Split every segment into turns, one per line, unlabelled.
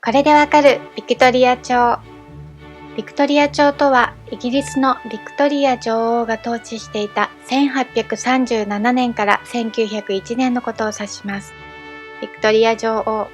これでわかるビクトリア朝。ビクトリア朝とは、イギリスのビクトリア女王が統治していた1837年から1901年のことを指します。ビクトリア女王。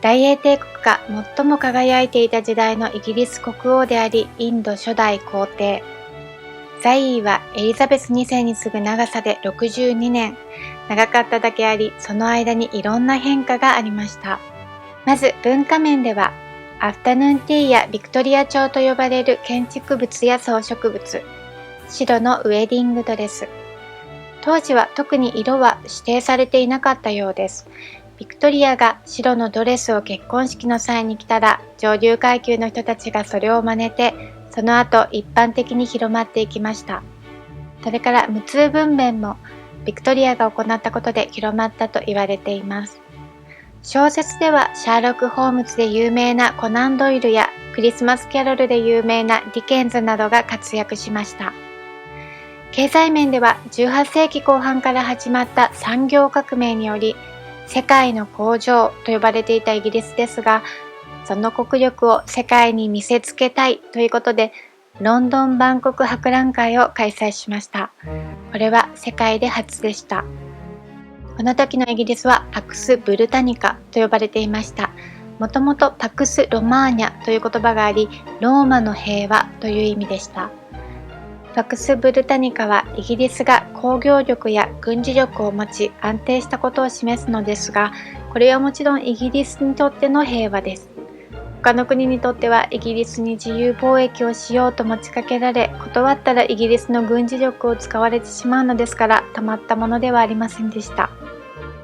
大英帝国が最も輝いていた時代のイギリス国王であり、インド初代皇帝。在位はエリザベス2世に次ぐ長さで62年。長かっただけあり、その間にいろんな変化がありました。まず文化面では、アフタヌーンティーやビクトリア朝と呼ばれる建築物や装飾物、白のウェディングドレス。当時は特に色は指定されていなかったようです。ビクトリアが白のドレスを結婚式の際に着たら、上流階級の人たちがそれを真似て、その後一般的に広まっていきました。それから無痛分娩もビクトリアが行ったことで広まったと言われています。小説ではシャーロック・ホームズで有名なコナン・ドイルやクリスマス・キャロルで有名なディケンズなどが活躍しました。経済面では18世紀後半から始まった産業革命により世界の工場と呼ばれていたイギリスですが、その国力を世界に見せつけたいということでロンドン万国博覧会を開催しました。これは世界で初でした。この時のイギリスはパクス・ブルタニカと呼ばれていました。もともとパクス・ロマーニャという言葉があり、ローマの平和という意味でした。パクス・ブルタニカはイギリスが工業力や軍事力を持ち安定したことを示すのですが、これはもちろんイギリスにとっての平和です。他の国にとってはイギリスに自由貿易をしようと持ちかけられ、断ったらイギリスの軍事力を使われてしまうのですから、たまったものではありませんでした。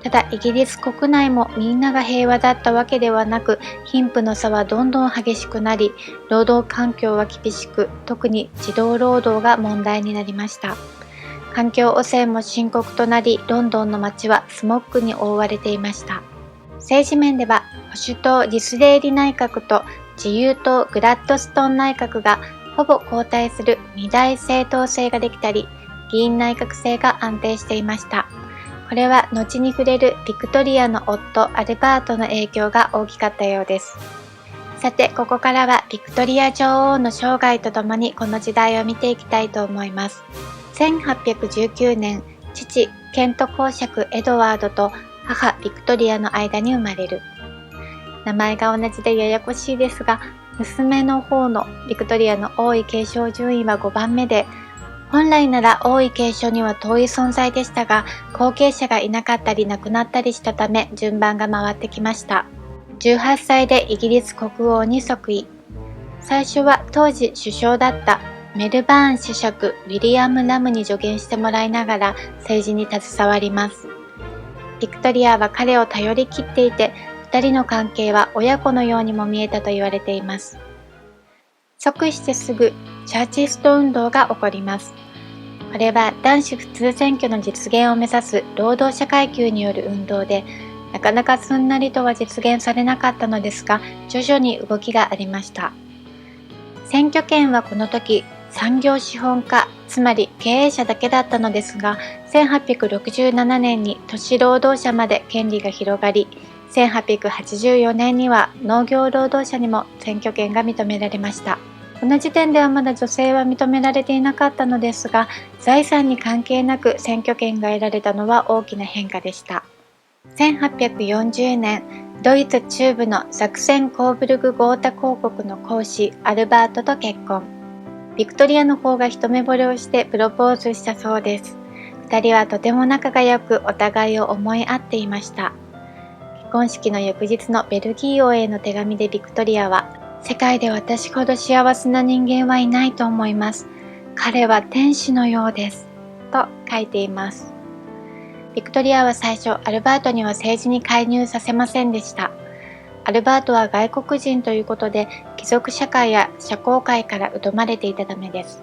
ただイギリス国内もみんなが平和だったわけではなく、貧富の差はどんどん激しくなり、労働環境は厳しく、特に児童労働が問題になりました。環境汚染も深刻となり、ロンドンの街はスモッグに覆われていました。政治面では保守党ディスレーリ内閣と自由党グラッドストン内閣がほぼ交代する二大政党制ができたり、議員内閣制が安定していました。これは後に触れるビクトリアの夫アルバートの影響が大きかったようです。さて、ここからはビクトリア女王の生涯とともにこの時代を見ていきたいと思います。1819年、父ケント公爵エドワードと母ビクトリアの間に生まれる。名前が同じでややこしいですが、娘の方のビクトリアの王位継承順位は5番目で、本来なら王位継承には遠い存在でしたが、後継者がいなかったり亡くなったりしたため順番が回ってきました。18歳でイギリス国王に即位。最初は当時首相だったメルバーン子爵ウィリアム・ラムに助言してもらいながら政治に携わります。ビクトリアは彼を頼り切っていて、2人の関係は親子のようにも見えたと言われています。即位してすぐチャーチスト運動が起こります。これは男子普通選挙の実現を目指す労働者階級による運動で、なかなかすんなりとは実現されなかったのですが、徐々に動きがありました。選挙権はこの時、産業資本家、つまり経営者だけだったのですが、1867年に都市労働者まで権利が広がり、1884年には農業労働者にも選挙権が認められました。この時点ではまだ女性は認められていなかったのですが、財産に関係なく選挙権が得られたのは大きな変化でした。1840年、ドイツ中部のザクセン・コーブルグゴータ公国の公使アルバートと結婚。ビクトリアの方が一目惚れをしてプロポーズしたそうです。二人はとても仲が良くお互いを思い合っていました。結婚式の翌日のベルギー王への手紙でビクトリアは、世界で私ほど幸せな人間はいないと思います。彼は天使のようです。と書いています。ビクトリアは最初、アルバートには政治に介入させませんでした。アルバートは外国人ということで、貴族社会や社交界から疎まれていたためです。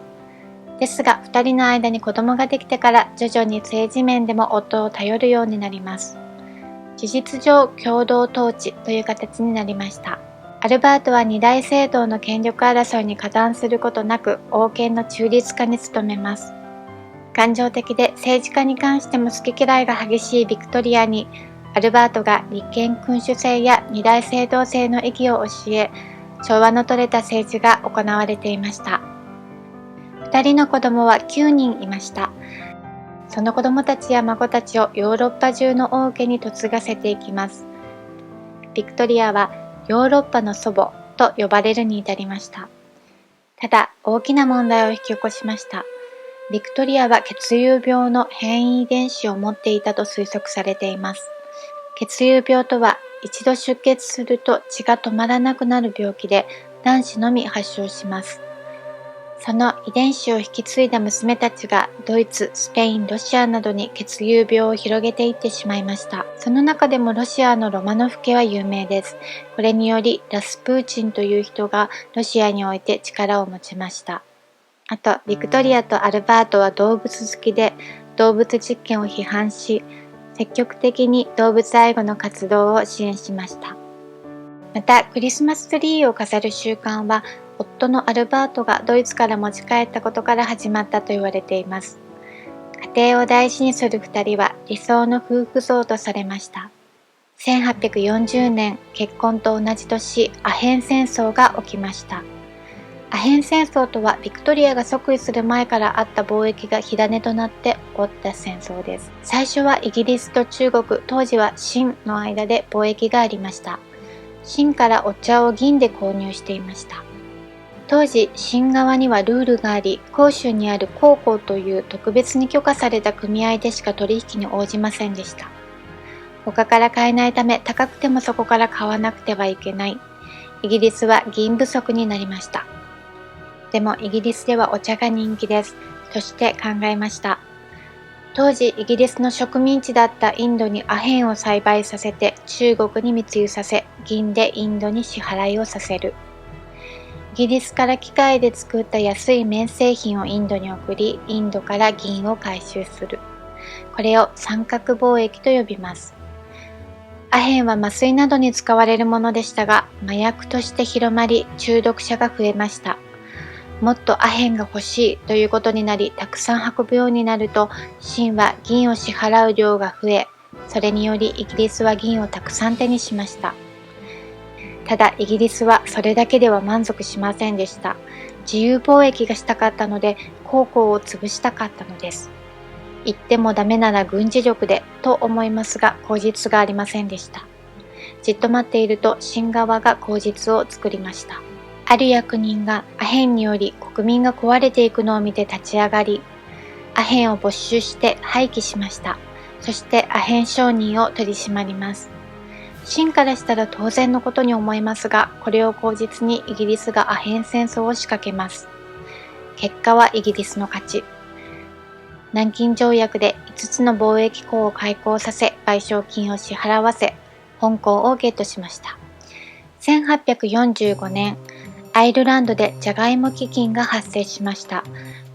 ですが、二人の間に子供ができてから徐々に政治面でも夫を頼るようになります。事実上、共同統治という形になりました。アルバートは二大政党の権力争いに加担することなく、王権の中立化に努めます。感情的で政治家に関しても好き嫌いが激しいビクトリアに、アルバートが立憲君主制や二大政党制の意義を教え、調和の取れた政治が行われていました。2人の子供は9人いました。その子供たちや孫たちをヨーロッパ中の王家に嫁がせていきます。ビクトリアはヨーロッパの祖母と呼ばれるに至りました。ただ、大きな問題を引き起こしました。ビクトリアは血友病の変異遺伝子を持っていたと推測されています。血友病とは、一度出血すると血が止まらなくなる病気で、男子のみ発症します。その遺伝子を引き継いだ娘たちがドイツ、スペイン、ロシアなどに血友病を広げていってしまいました。その中でもロシアのロマノフ家は有名です。これによりラスプーチンという人がロシアにおいて力を持ちました。あと、ビクトリアとアルバートは動物好きで動物実験を批判し、積極的に動物愛護の活動を支援しました。また、クリスマスツリーを飾る習慣は夫のアルバートがドイツから持ち帰ったことから始まったと言われています。家庭を大事にする2人は理想の夫婦像とされました。1840年、結婚と同じ年、アヘン戦争が起きました。アヘン戦争とはビクトリアが即位する前からあった貿易が火種となって起こった戦争です。最初はイギリスと中国、当時は清の間で貿易がありました。清からお茶を銀で購入していました。当時、清側にはルールがあり、広州にある公行という特別に許可された組合でしか取引に応じませんでした。他から買えないため、高くてもそこから買わなくてはいけない。イギリスは銀不足になりました。でもイギリスではお茶が人気です。として考えました。当時、イギリスの植民地だったインドにアヘンを栽培させて中国に密輸させ、銀でインドに支払いをさせる。イギリスから機械で作った安い綿製品をインドに送り、インドから銀を回収する。これを三角貿易と呼びます。アヘンは麻酔などに使われるものでしたが、麻薬として広まり、中毒者が増えました。もっとアヘンが欲しいということになり、たくさん運ぶようになると、清は銀を支払う量が増え、それによりイギリスは銀をたくさん手にしました。ただイギリスはそれだけでは満足しませんでした。自由貿易がしたかったので、公行を潰したかったのです。言ってもダメなら軍事力でと思いますが、口実がありませんでした。じっと待っていると清側が口実を作りました。ある役人がアヘンにより国民が壊れていくのを見て立ち上がり、アヘンを没収して廃棄しました。そしてアヘン商人を取り締まります。清からしたら当然のことに思いますが、これを口実にイギリスがアヘン戦争を仕掛けます。結果はイギリスの勝ち。南京条約で5つの貿易港を開港させ、賠償金を支払わせ、香港をゲットしました。1845年、アイルランドでジャガイモ飢饉が発生しました。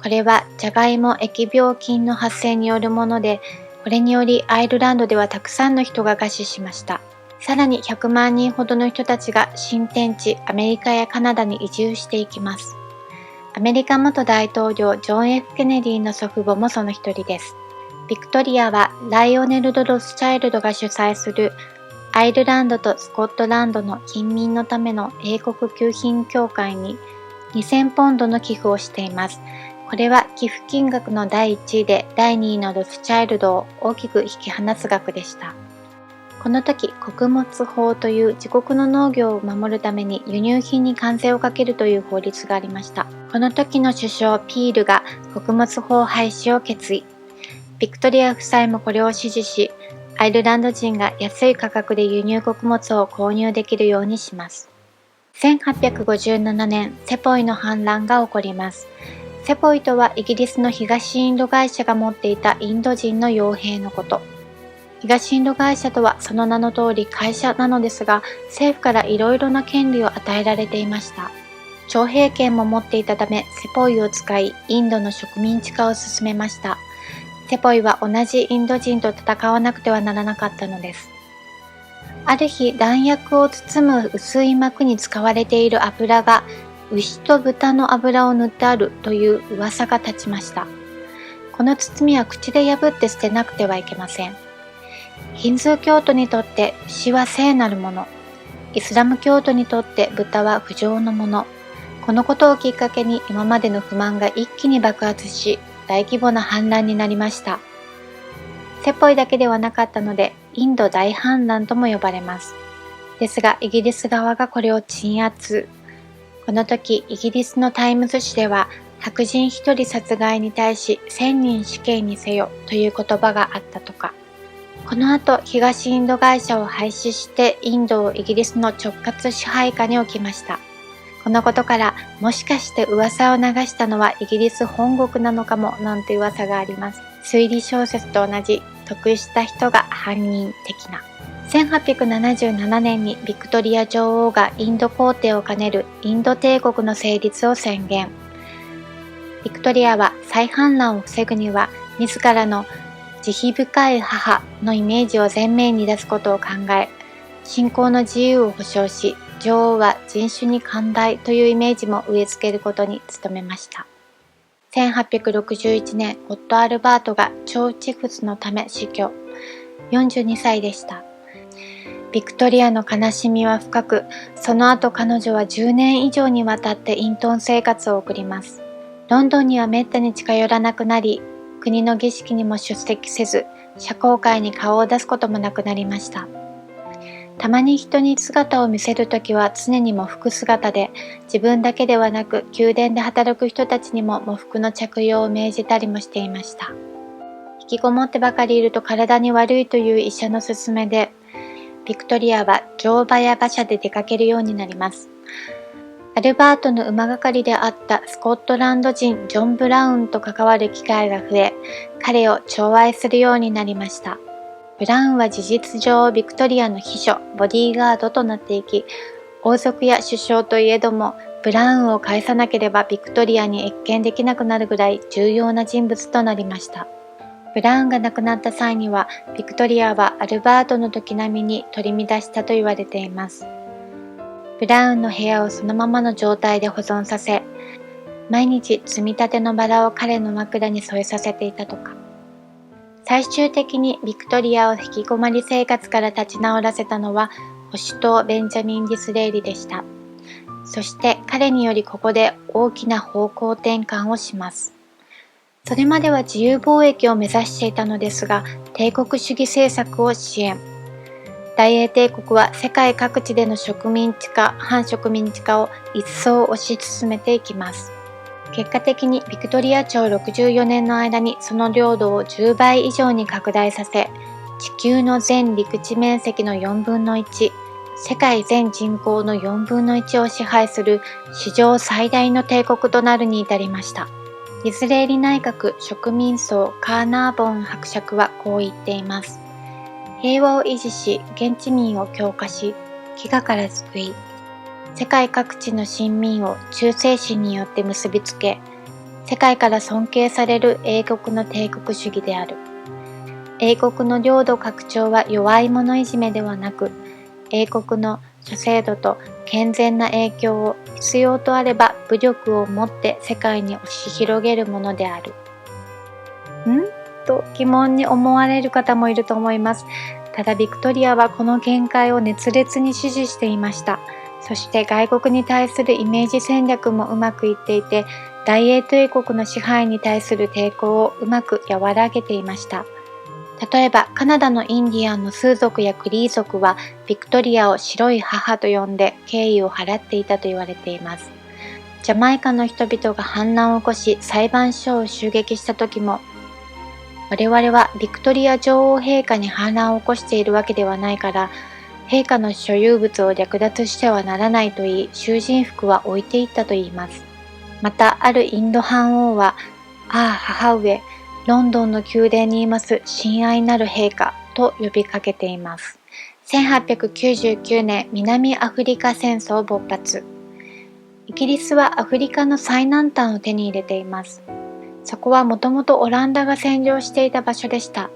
これはジャガイモ疫病菌の発生によるもので、これによりアイルランドではたくさんの人が餓死しました。さらに100万人ほどの人たちが新天地アメリカやカナダに移住していきます。アメリカ元大統領ジョン・ F ・ケネディの祖父母もその一人です。ビクトリアはライオネルド・ロスチャイルドが主催するアイルランドとスコットランドの貧民のための英国給品協会に2000ポンドの寄付をしています。これは寄付金額の第1位で第2位のロスチャイルドを大きく引き離す額でした。この時、穀物法という自国の農業を守るために輸入品に関税をかけるという法律がありました。この時の首相ピールが穀物法廃止を決意。ビクトリア夫妻もこれを支持し、アイルランド人が安い価格で輸入穀物を購入できるようにします。1857年、セポイの反乱が起こります。セポイとはイギリスの東インド会社が持っていたインド人の傭兵のこと。東インド会社とはその名の通り会社なのですが、政府からいろいろな権利を与えられていました。徴兵権も持っていたため、セポイを使い、インドの植民地化を進めました。セポイは同じインド人と戦わなくてはならなかったのです。ある日、弾薬を包む薄い膜に使われている油が、牛と豚の油を塗ってあるという噂が立ちました。この包みは口で破って捨てなくてはいけません。ヒンズー教徒にとって牛は聖なるもの。イスラム教徒にとって豚は不浄のもの。このことをきっかけに今までの不満が一気に爆発し、大規模な反乱になりました。セポイだけではなかったので、インド大反乱とも呼ばれます。ですが、イギリス側がこれを鎮圧。この時、イギリスのタイムズ紙では、白人一人殺害に対し1000人死刑にせよという言葉があったとか。この後、東インド会社を廃止してインドをイギリスの直轄支配下に置きました。このことから、もしかして噂を流したのはイギリス本国なのかもなんて噂があります。推理小説と同じ、得した人が犯人的な。1877年にビクトリア女王がインド皇帝を兼ねるインド帝国の成立を宣言。ビクトリアは再反乱を防ぐには、自らの慈悲深い母のイメージを前面に出すことを考え、信仰の自由を保障し、女王は人種に寛大というイメージも植え付けることに努めました。1861年、夫アルバートが腸チフスのため死去。42歳でした。ビクトリアの悲しみは深く、その後彼女は10年以上にわたって隠遁生活を送ります。ロンドンにはめったに近寄らなくなり、国の儀式にも出席せず、社交界に顔を出すこともなくなりました。たまに人に姿を見せるときは常に喪服姿で、自分だけではなく宮殿で働く人たちにも喪服の着用を命じたりもしていました。引きこもってばかりいると体に悪いという医者の勧めで、ビクトリアは乗馬や馬車で出かけるようになります。アルバートの馬係であったスコットランド人ジョン・ブラウンと関わる機会が増え、彼を寵愛するようになりました。ブラウンは事実上ビクトリアの秘書、ボディーガードとなっていき、王族や首相といえども、ブラウンを返さなければビクトリアに謁見できなくなるぐらい重要な人物となりました。ブラウンが亡くなった際には、ビクトリアはアルバートの時並みに取り乱したと言われています。ブラウンの部屋をそのままの状態で保存させ、毎日摘みたてのバラを彼の枕に添えさせていたとか。最終的にビクトリアを引きこもり生活から立ち直らせたのは保守党ベンジャミン・ディスレーリでした。そして彼によりここで大きな方向転換をします。それまでは自由貿易を目指していたのですが、帝国主義政策を支援。大英帝国は世界各地での植民地化、反植民地化を一層推し進めていきます。結果的にビクトリア朝64年の間にその領土を10倍以上に拡大させ、地球の全陸地面積の4分の1、世界全人口の4分の1を支配する史上最大の帝国となるに至りました。ディスレーリ内閣植民層カーナーボン伯爵はこう言っています。平和を維持し、現地民を強化し、飢餓から救い、世界各地の臣民を忠誠心によって結びつけ、世界から尊敬される英国の帝国主義である。英国の領土拡張は弱い者いじめではなく、英国の諸制度と健全な影響を必要とあれば武力をもって世界に押し広げるものである。と疑問に思われる方もいると思います。ただビクトリアはこの見解を熱烈に支持していました。そして外国に対するイメージ戦略もうまくいっていて、大英帝国の支配に対する抵抗をうまく和らげていました。例えばカナダのインディアンのスー族やクリー族はビクトリアを白い母と呼んで敬意を払っていたと言われています。ジャマイカの人々が反乱を起こし裁判所を襲撃した時も、我々はビクトリア女王陛下に反乱を起こしているわけではないから、陛下の所有物を略奪してはならないと言い、囚人服は置いていったと言います。また、あるインド藩王は、母上、ロンドンの宮殿にいます親愛なる陛下と呼びかけています。1899年、南アフリカ戦争勃発。イギリスはアフリカの最南端を手に入れています。そこはもともとオランダが占領していた場所でした。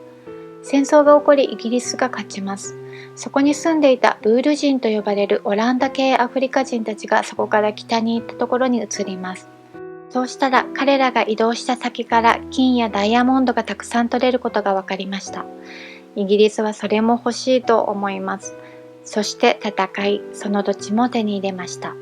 戦争が起こりイギリスが勝ちます。そこに住んでいたブール人と呼ばれるオランダ系アフリカ人たちがそこから北に行ったところに移ります。そうしたら彼らが移動した先から金やダイヤモンドがたくさん取れることが分かりました。イギリスはそれも欲しいと思います。そして戦い、その土地も手に入れました。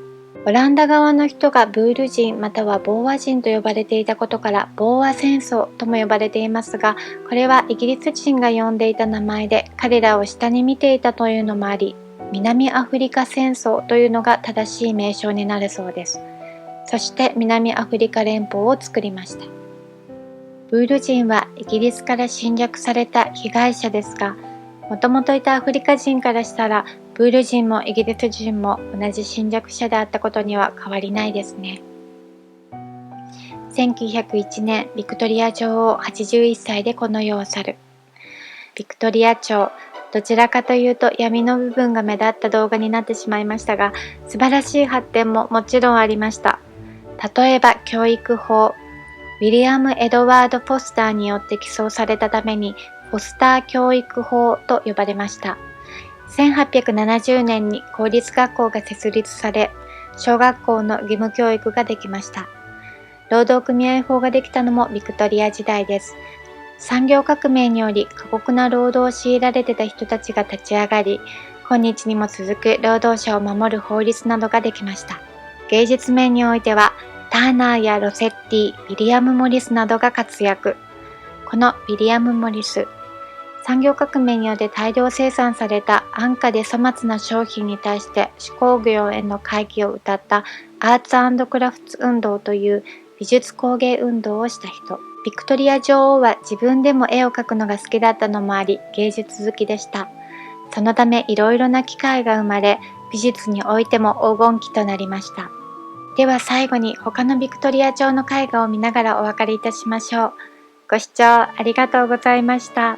オランダ側の人がブール人またはボーア人と呼ばれていたことからボーア戦争とも呼ばれていますが、これはイギリス人が呼んでいた名前で彼らを下に見ていたというのもあり、南アフリカ戦争というのが正しい名称になるそうです。そして南アフリカ連邦を作りました。ブール人はイギリスから侵略された被害者ですが、もともといたアフリカ人からしたらブール人もイギリス人も同じ侵略者であったことには変わりないですね。1901年、ビクトリア女王81歳でこの世を去る。ビクトリア朝、どちらかというと闇の部分が目立った動画になってしまいましたが、素晴らしい発展ももちろんありました。例えば教育法、ウィリアム・エドワード・フォスターによって起草されたためにフォスター教育法と呼ばれました。1870年に公立学校が設立され、小学校の義務教育ができました。労働組合法ができたのもビクトリア時代です。産業革命により過酷な労働を強いられてた人たちが立ち上がり、今日にも続く労働者を守る法律などができました。芸術面においては、ターナーやロセッティ、ウィリアム・モリスなどが活躍。このウィリアム・モリス、産業革命によって大量生産された安価で粗末な商品に対して手工業への回帰を謳ったアーツ&クラフツ運動という美術工芸運動をした人。ビクトリア女王は自分でも絵を描くのが好きだったのもあり、芸術好きでした。そのためいろいろな機会が生まれ、美術においても黄金期となりました。では最後に他のビクトリア朝の絵画を見ながらお別れいたしましょう。ご視聴ありがとうございました。